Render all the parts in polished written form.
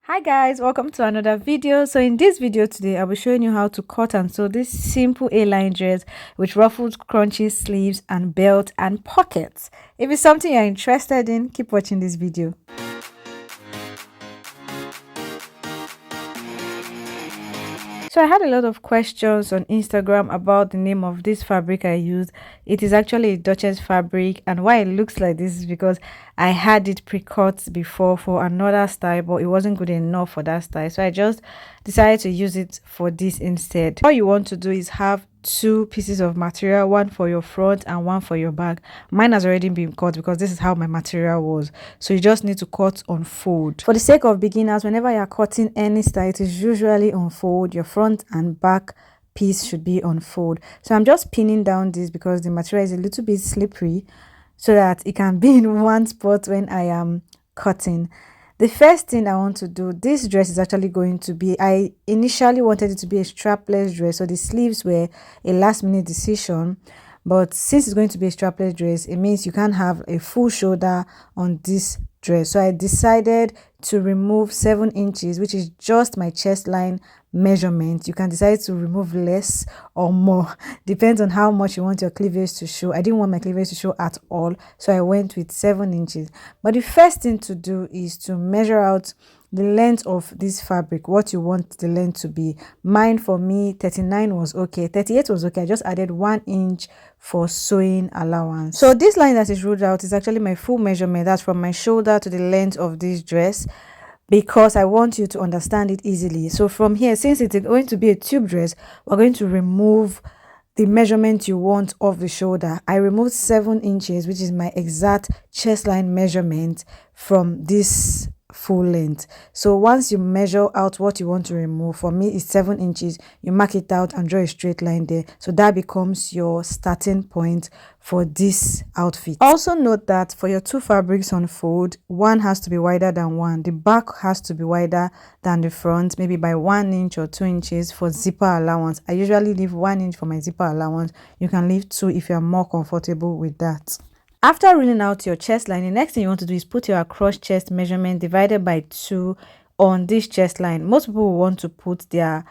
Hi guys, welcome to another video. So in this video today I'll be showing you how to cut and sew this simple A-line dress with ruffled crunchy sleeves and belt and pockets. If it's something you're interested in, keep watching this video. So I had a lot of questions on Instagram about the name of this fabric I used. It is actually a Duchess fabric, and why it looks like this is because I had it pre-cut before for another style, but it wasn't good enough for that style. So I just decided to use it for this instead. All you want to do is have two pieces of material, one for your front and one for your back. Mine has already been cut because this is how my material was, so you just need to cut on fold. For the sake of beginners, whenever you're cutting any style, it is usually on fold. Your front and back piece should be on fold. So I'm just pinning down this because the material is a little bit slippery, so that it can be in one spot when I am cutting. The first thing I want to do, this dress is actually going to be, I initially wanted it to be a strapless dress, so the sleeves were a last minute decision. But since it's going to be a strapless dress, it means you can't have a full shoulder on this dress. So I decided to remove 7 inches, which is just my chest line measurement. You can decide to remove less or more, depends on how much you want your cleavage to show. I didn't want my cleavage to show at all, so I went with 7 inches. But the first thing to do is to measure out the length of this fabric, what you want the length to be. Mine, for me, 39 was okay, 38 was okay. I just added 1 inch for sewing allowance. So this line that is ruled out is actually my full measurement. That's from my shoulder to the length of this dress, because I want you to understand it easily. So from here, since it's going to be a tube dress, we're going to remove the measurement you want of the shoulder. I removed 7 inches, which is my exact chest line measurement from this full length. So once you measure out what you want to remove, for me it's 7 inches, you mark it out and draw a straight line there. So that becomes your starting point for this outfit. Also note that for your two fabrics on fold, one has to be wider than one. The back has to be wider than the front, maybe by 1 inch or 2 inches for zipper allowance. I usually leave 1 inch for my zipper allowance. You can leave 2 if you are more comfortable with that. After ruling out your chest line, the next thing you want to do is put your across chest measurement divided by 2 on this chest line. Most people will want to put their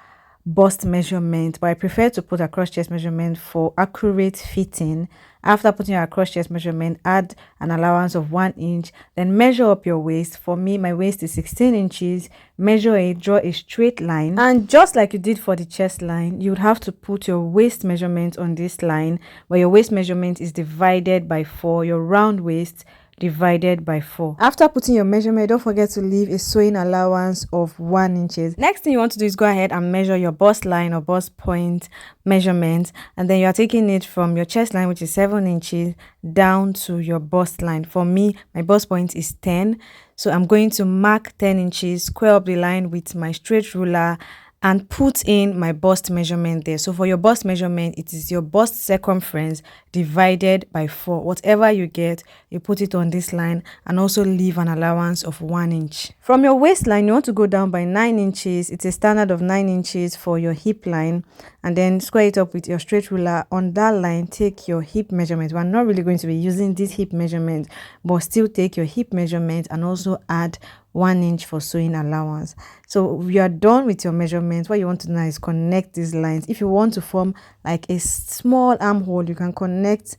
bust measurement, but I prefer to put across chest measurement for accurate fitting. After putting your across chest measurement, add an allowance of 1 inch, then measure up your waist. For me, my waist is 16 inches. Measure it, draw a straight line, and just like you did for the chest line, you would have to put your waist measurement on this line, where your waist measurement is divided by 4, your round waist divided by 4. After putting your measurement, don't forget to leave a sewing allowance of 1 inches. Next thing you want to do is go ahead and measure your bust line or bust point measurement, and then you are taking it from your chest line, which is 7 inches, down to your bust line. For me, my bust point is 10, so I'm going to mark 10 inches, square up the line with my straight ruler, and put in my bust measurement there. So for your bust measurement, it is your bust circumference divided by 4. Whatever you get, you put it on this line, and also leave an allowance of 1 inch. From your waistline, you want to go down by 9 inches. It's a standard of 9 inches for your hip line, and then square it up with your straight ruler. On that line, take your hip measurement. We're not really going to be using this hip measurement, but still take your hip measurement and also add 1 inch for sewing allowance. So you are done with your measurements. What you want to do now is connect these lines. If you want to form like a small armhole, you can connect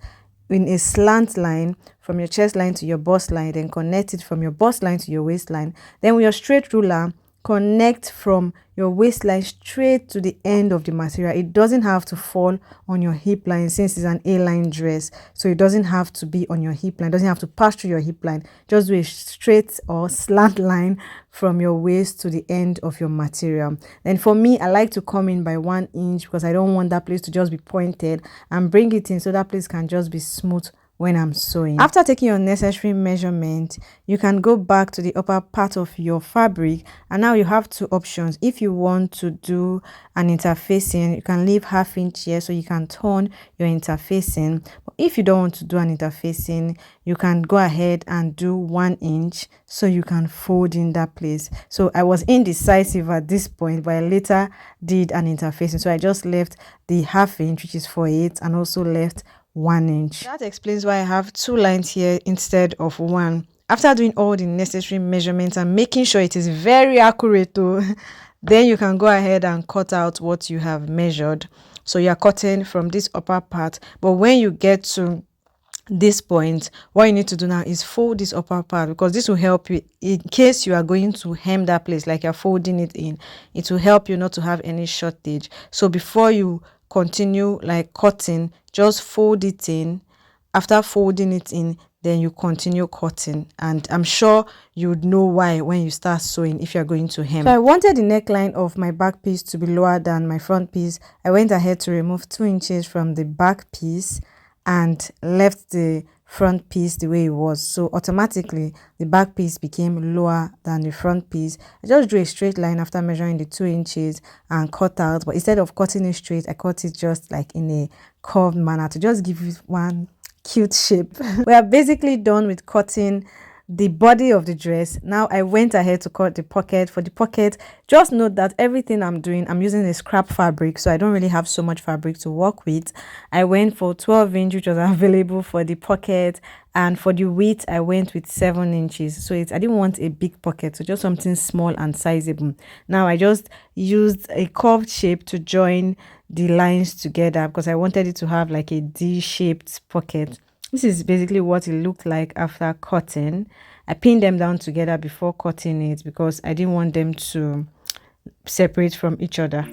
in a slant line from your chest line to your bust line, then connect it from your bust line to your waistline. Then with your straight ruler, connect from your waistline straight to the end of the material. It doesn't have to fall on your hip line since it's an A-line dress, so it doesn't have to be on your hip line. It doesn't have to pass through your hip line. Just do a straight or slant line from your waist to the end of your material. Then for me, I like to come in by 1 inch because I don't want that place to just be pointed, and bring it in so that place can just be smooth when I'm sewing. After taking your necessary measurement, you can go back to the upper part of your fabric, and now you have 2 options. If you want to do an interfacing, you can leave 1/2 inch here so you can turn your interfacing. But if you don't want to do an interfacing, you can go ahead and do 1 inch so you can fold in that place. So I was indecisive at this point, but I later did an interfacing, so I just left the 1/2 inch, which is for 8, and also left 1 inch. That explains why I have 2 lines here instead of 1. After doing all the necessary measurements and making sure it is very accurate though, then you can go ahead and cut out what you have measured. So you're cutting from this upper part, but when you get to this point, what you need to do now is fold this upper part, because this will help you in case you are going to hem that place, like you're folding it in. It will help you not to have any shortage. So before you continue like cutting, just fold it in. After folding it in, then you continue cutting, and I'm sure you would know why when you start sewing if you're going to hem. So I wanted the neckline of my back piece to be lower than my front piece. I went ahead to remove 2 inches from the back piece and left the front piece the way it was. So automatically the back piece became lower than the front piece. I just drew a straight line after measuring the 2 inches and cut out, but instead of cutting it straight, I cut it just like in a curved manner to just give it one cute shape. We are basically done with cutting the body of the dress. Now I went ahead to cut the pocket. For the pocket, just note that everything I'm doing, I'm using a scrap fabric, so I don't really have so much fabric to work with. I went for 12 inch, which was available for the pocket, and for the width I went with 7 inches. So I didn't want a big pocket, so just something small and sizable. Now I just used a curved shape to join the lines together because I wanted it to have like a D-shaped pocket. This is basically what it looked like after cutting. I pinned them down together before cutting it because I didn't want them to separate from each other.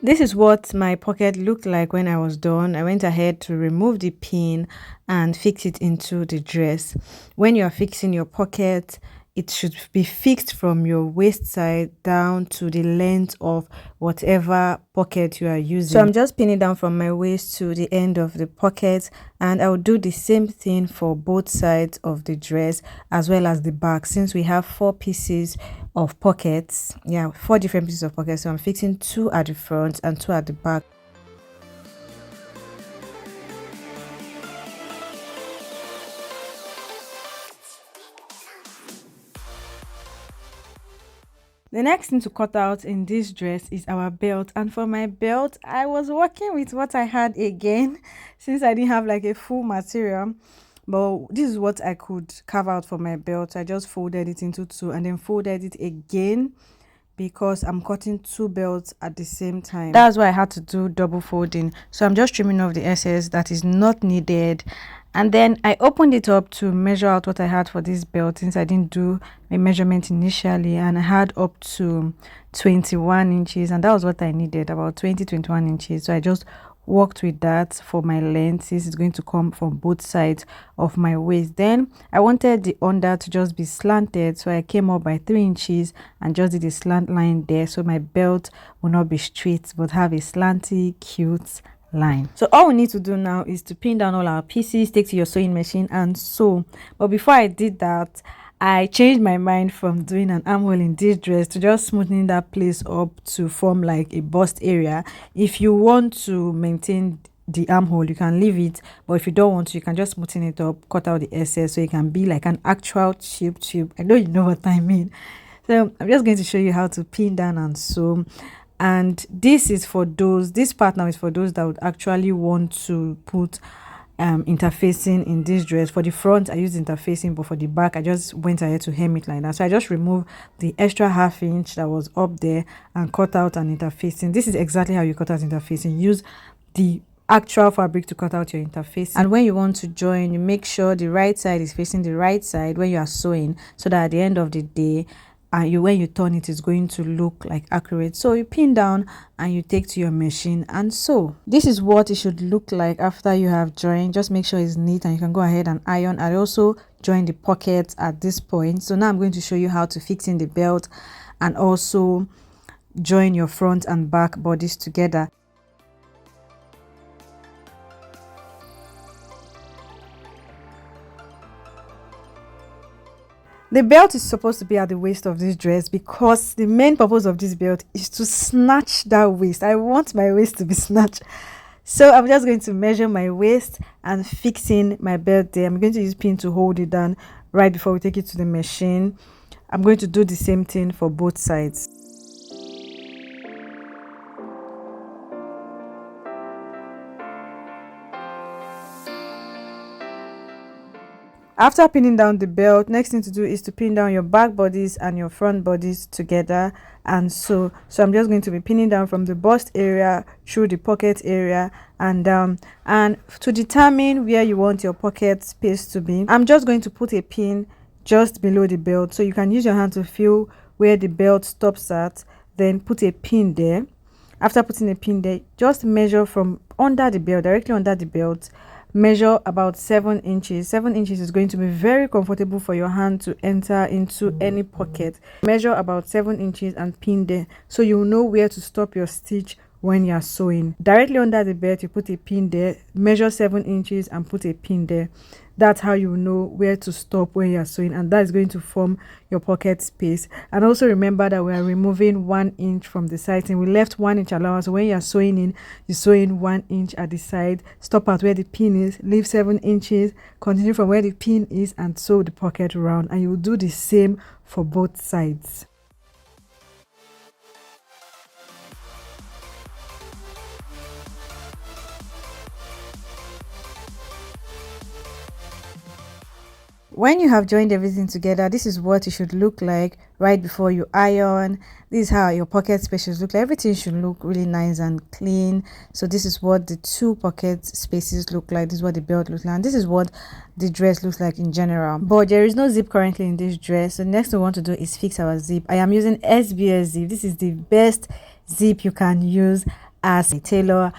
This is what my pocket looked like when I was done. I went ahead to remove the pin and fix it into the dress. When you are fixing your pocket, it should be fixed from your waist side down to the length of whatever pocket you are using. So I'm just pinning down from my waist to the end of the pocket, and I will do the same thing for both sides of the dress as well as the back, since we have 4 pieces of pockets. 4 different pieces of pockets. So I'm fixing 2 at the front and 2 at the back. The next thing to cut out in this dress is our belt, and for my belt I was working with what I had again since I didn't have like a full material, but this is what I could carve out for my belt. I just folded it into 2 and then folded it again because I'm cutting 2 belts at the same time. That's why I had to do double folding. So I'm just trimming off the excess that is not needed, and then I opened it up to measure out what I had for this belt, since I didn't do a measurement initially, and I had up to 21 inches, and that was what I needed, about 20-21 inches. So I just worked with that for my length, since it's going to come from both sides of my waist. Then I wanted the under to just be slanted, so I came up by 3 inches and just did a slant line there, so my belt will not be straight but have a slanty cute line. So all we need to do now is to pin down all our pieces, take to your sewing machine and sew. But before I did that, I changed my mind from doing an armhole in this dress to just smoothing that place up to form like a bust area. If you want to maintain the armhole, you can leave it, but if you don't want to, you can just smoothen it up, cut out the excess so it can be like an actual tube. I know you know what I mean. So I'm just going to show you how to pin down and sew. And this part now is for those that would actually want to put interfacing in this dress. For the front I used interfacing, but for the back I just went ahead to hem it like that. So I just removed the extra ½ inch that was up there and cut out an interfacing. This is exactly how you cut out interfacing. Use the actual fabric to cut out your interfacing. And when you want to join, you make sure the right side is facing the right side when you are sewing, so that at the end of the day when you turn it, is going to look like accurate. So you pin down and you take to your machine and sew. This is what it should look like after you have joined. Just make sure it's neat and you can go ahead and iron. I also joined the pockets at this point. So now I'm going to show you how to fix in the belt and also join your front and back bodies together. The belt is supposed to be at the waist of this dress because the main purpose of this belt is to snatch that waist. I want my waist to be snatched. So I'm just going to measure my waist and fix in my belt there. I'm going to use pin to hold it down right before we take it to the machine. I'm going to do the same thing for both sides. After pinning down the belt, next thing to do is to pin down your back bodies and your front bodies together and sew. So I'm just going to be pinning down from the bust area through the pocket area and down. And to determine where you want your pocket space to be, I'm just going to put a pin just below the belt, so you can use your hand to feel where the belt stops at, then put a pin there. After putting a pin there, just measure from under the belt, directly under the belt, measure about 7 inches. 7 inches is going to be very comfortable for your hand to enter into any pocket. Measure about 7 inches and pin there, so you know where to stop your stitch when you are sewing. Directly under the belt, you put a pin there, measure 7 inches and put a pin there. That's how you know where to stop when you are sewing, and that is going to form your pocket space. And also remember that we are removing 1 inch from the side, and we left 1 inch allowance. So when you are sewing in, you sew in 1 inch at the side, stop at where the pin is, leave 7 inches, continue from where the pin is and sew the pocket around, and you will do the same for both sides. When you have joined everything together, this is what it should look like right before you iron. This is how your pocket space should look like. Everything should look really nice and clean. So this is what the 2 pocket spaces look like. This is what the belt looks like, and this is what the dress looks like in general. But there is no zip currently in this dress, so next we want to do is fix our zip. I am using SBS zip. This is the best zip you can use as a tailor.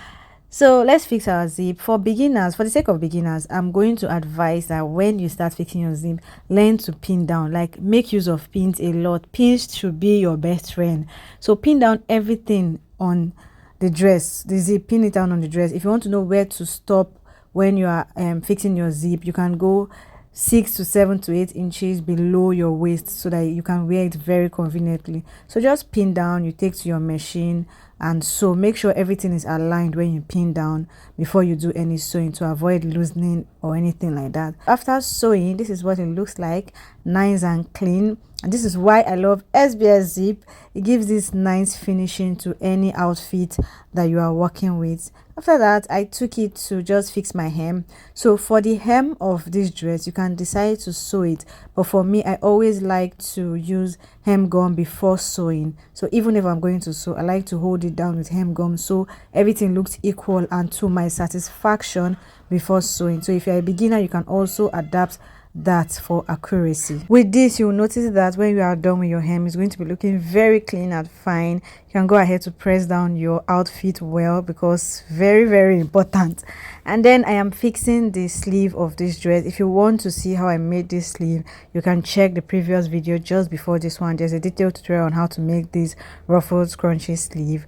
So let's fix our zip. For beginners, for the sake of beginners, I'm going to advise that when you start fixing your zip, learn to pin down. Like, make use of pins a lot. Pins should be your best friend. So pin down everything on the dress, the zip. Pin it down on the dress. If you want to know where to stop when you are fixing your zip, you can go 6 to 7 to 8 inches below your waist so that you can wear it very conveniently. So just pin down, you take to your machine, and so make sure everything is aligned when you pin down before you do any sewing to avoid loosening or anything like that. After sewing, this is what it looks like, nice and clean. And this is why I love SBS zip. It gives this nice finishing to any outfit that you are working with. After that, I took it to just fix my hem. So for the hem of this dress, you can decide to sew it, but for me, I always like to use hem gum before sewing. So even if I'm going to sew, I like to hold it down with hem gum so everything looks equal and to my satisfaction before sewing. So if you're a beginner, you can also adapt that for accuracy. With this, you'll notice that when you are done with your hem, it's going to be looking very clean and fine. You can go ahead to press down your outfit well, because very important. And then I am fixing the sleeve of this dress. If you want to see how I made this sleeve, you can check the previous video just before this one. There's a detailed tutorial on how to make this ruffled scrunchie sleeve.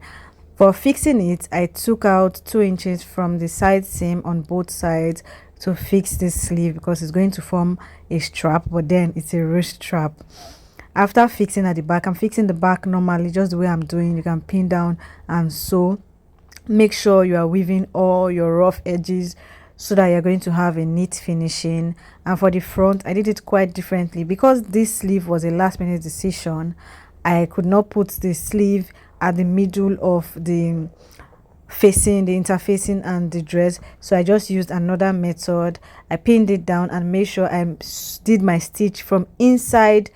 For fixing it, I took out 2 inches from the side seam on both sides to fix this sleeve, because it's going to form a strap, but then it's a ruched strap. After fixing at the back, I'm fixing the back normally, just the way I'm doing. You can pin down and sew. Make sure you are weaving all your rough edges so that you're going to have a neat finishing. And for the front, I did it quite differently. Because this sleeve was a last minute decision, I could not put the sleeve at the middle of the interfacing and the dress, so I just used another method. I pinned it down and made sure I did my stitch from inside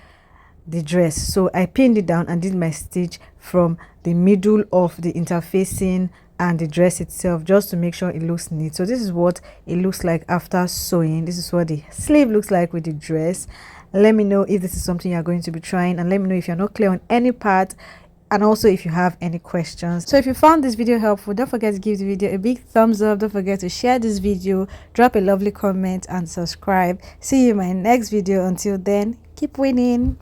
the dress. So I pinned it down and did my stitch from the middle of the interfacing and the dress itself, just to make sure it looks neat. So this is what it looks like after sewing. This is what the sleeve looks like with the dress. Let me know if this is something you're going to be trying, and let me know if you're not clear on any part, and also if you have any questions. So if you found this video helpful, don't forget to give the video a big thumbs up. Don't forget to share this video, drop a lovely comment and subscribe. See you in my next video. Until then, keep winning.